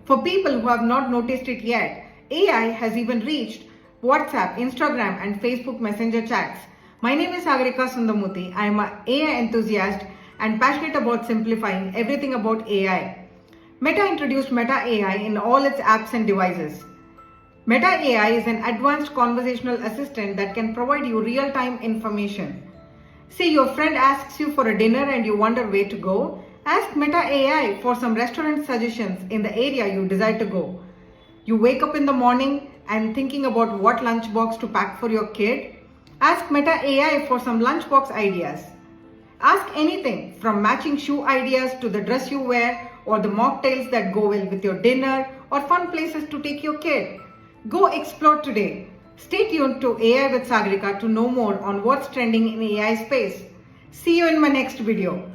For people who have not noticed it yet, AI has even reached WhatsApp, Instagram, and Facebook Messenger chats. My name is Sagarika Sundamuthi. I am an AI enthusiast and passionate about simplifying everything about AI. Meta introduced Meta AI in all its apps and devices. Meta AI is an advanced conversational assistant that can provide you real-time information. Say your friend asks you for a dinner and you wonder where to go. Ask Meta AI for some restaurant suggestions in the area you desire to go. You wake up in the morning and thinking about what lunchbox to pack for your kid? Ask Meta AI for some lunchbox ideas. Ask anything from matching shoe ideas to the dress you wear or the mocktails that go well with your dinner or fun places to take your kid. Go explore today. Stay tuned to AI with Sagarika to know more on what's trending in AI space. See you in my next video.